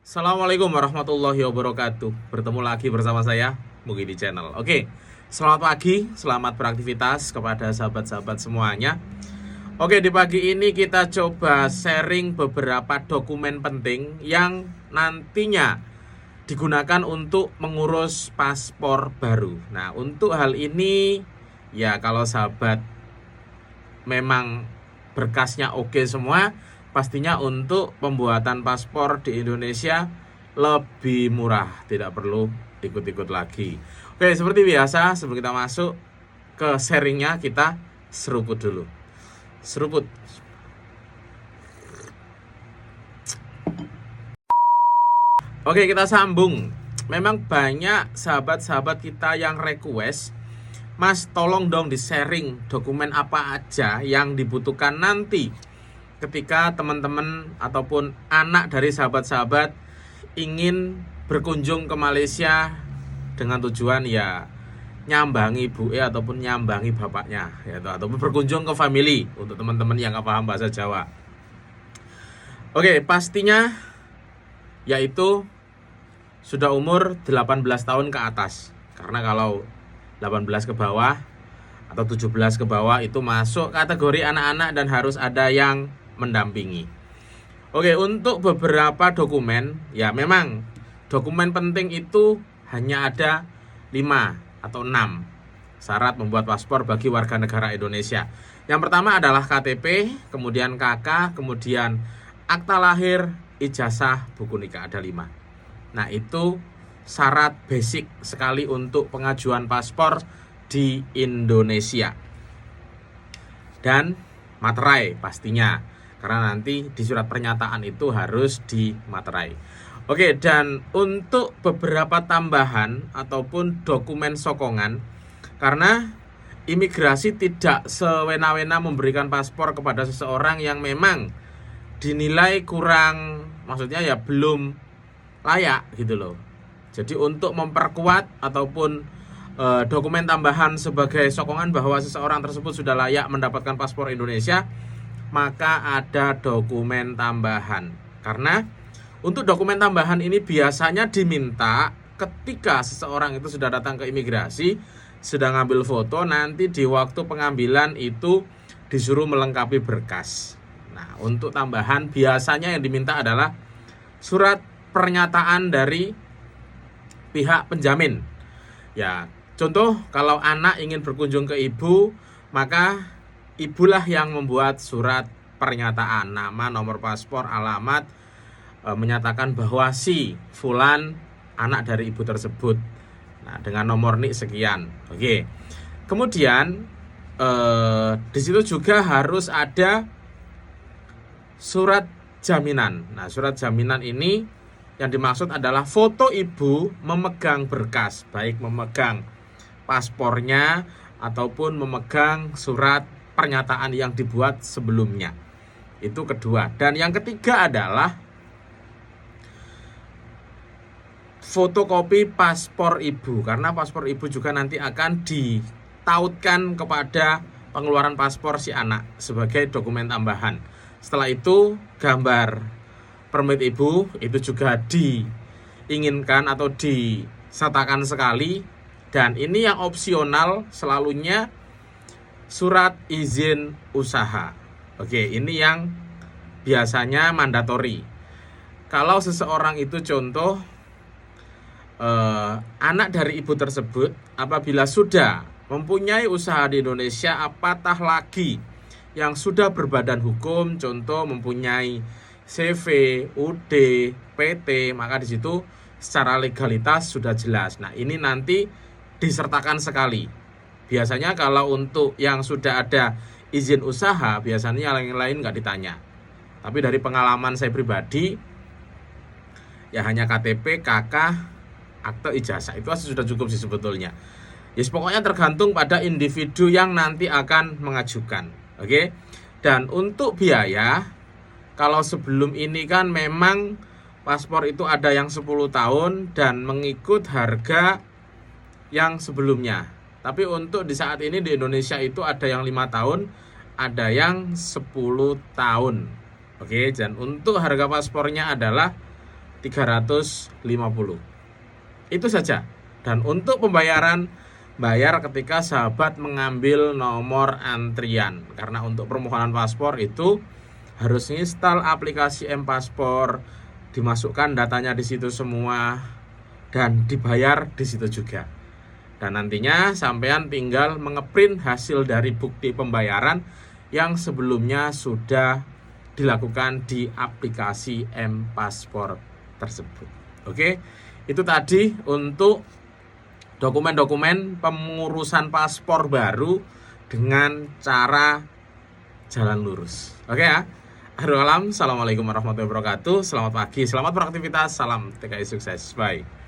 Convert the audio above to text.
Assalamualaikum warahmatullahi wabarakatuh. Bertemu lagi bersama saya Mugi di channel. Oke, selamat pagi, selamat beraktivitas kepada sahabat-sahabat semuanya. Oke, di pagi ini kita coba sharing beberapa dokumen penting yang nantinya digunakan untuk mengurus paspor baru. Nah, untuk hal ini ya kalau sahabat memang berkasnya oke semua, pastinya untuk pembuatan paspor di Indonesia lebih murah, tidak perlu ikut-ikut lagi. Oke, seperti biasa sebelum kita masuk ke sharingnya, kita seruput dulu. Seruput. Oke, kita sambung. Memang banyak sahabat-sahabat kita yang request, Mas, tolong dong di-sharing dokumen apa aja yang dibutuhkan nanti ketika teman-teman ataupun anak dari sahabat-sahabat ingin berkunjung ke Malaysia dengan tujuan ya nyambangi ibu ataupun nyambangi bapaknya, yaitu ataupun berkunjung ke family untuk teman-teman yang nggak paham bahasa Jawa. Oke, pastinya yaitu sudah umur 18 tahun ke atas. Karena kalau 18 ke bawah atau 17 ke bawah itu masuk kategori anak-anak dan harus ada yang mendampingi. Oke, untuk beberapa dokumen, ya memang dokumen penting itu hanya ada 5 atau 6 syarat membuat paspor bagi warga negara Indonesia. Yang pertama adalah KTP, kemudian KK, kemudian akta lahir, ijazah, buku nikah, ada 5. Nah, itu syarat basic sekali untuk pengajuan paspor di Indonesia. Dan materai pastinya, karena nanti di surat pernyataan itu harus dimaterai. Oke, dan untuk beberapa tambahan ataupun dokumen sokongan, karena imigrasi tidak sewena-wena memberikan paspor kepada seseorang yang memang dinilai kurang, maksudnya ya belum layak gitu loh. Jadi untuk memperkuat ataupun dokumen tambahan sebagai sokongan bahwa seseorang tersebut sudah layak mendapatkan paspor Indonesia, maka ada dokumen tambahan. Karena untuk dokumen tambahan ini biasanya diminta ketika seseorang itu sudah datang ke imigrasi, sedang ngambil foto, nanti di waktu pengambilan itu disuruh melengkapi berkas. Nah, untuk tambahan biasanya yang diminta adalah surat pernyataan dari pihak penjamin. Ya, contoh kalau anak ingin berkunjung ke ibu, maka ibulah yang membuat surat pernyataan, nama, nomor paspor, alamat, menyatakan bahwa si fulan anak dari ibu tersebut. Nah, dengan nomor NIK sekian. Oke. Kemudian di situ juga harus ada surat jaminan. Nah, surat jaminan ini yang dimaksud adalah foto ibu memegang berkas, baik memegang paspornya ataupun memegang surat pernyataan yang dibuat sebelumnya. Itu kedua. Dan yang ketiga adalah fotokopi paspor ibu, karena paspor ibu juga nanti akan ditautkan kepada pengeluaran paspor si anak sebagai dokumen tambahan. Setelah itu gambar permit ibu itu juga diinginkan atau disertakan sekali. Dan ini yang opsional selalunya surat izin usaha. Oke, ini yang biasanya mandatori. Kalau seseorang itu contoh anak dari ibu tersebut apabila sudah mempunyai usaha di Indonesia, apatah lagi yang sudah berbadan hukum, contoh mempunyai CV, UD, PT, maka di situ secara legalitas sudah jelas. Nah, ini nanti disertakan sekali. Biasanya kalau untuk yang sudah ada izin usaha, biasanya yang lain nggak ditanya. Tapi dari pengalaman saya pribadi, ya hanya KTP, KK, akte, ijazah, itu sudah cukup sih sebetulnya. Ya, pokoknya tergantung pada individu yang nanti akan mengajukan. Oke. Dan untuk biaya, kalau sebelum ini kan memang paspor itu ada yang 10 tahun dan mengikut harga yang sebelumnya. Tapi untuk di saat ini di Indonesia itu ada yang 5 tahun, ada yang 10 tahun. Oke, dan untuk harga paspornya adalah 350. Itu saja. Dan untuk pembayaran, bayar ketika sahabat mengambil nomor antrian. Karena untuk permohonan paspor itu harus install aplikasi M-Paspor, dimasukkan datanya di situ semua, dan dibayar di situ juga. Dan nantinya sampean tinggal mengeprint hasil dari bukti pembayaran yang sebelumnya sudah dilakukan di aplikasi M-Paspor tersebut. Oke, itu tadi untuk dokumen-dokumen pengurusan paspor baru dengan cara jalan lurus. Oke ya. Akhirul kalam, assalamualaikum warahmatullahi wabarakatuh. Selamat pagi, selamat beraktivitas, salam TKI sukses. Bye.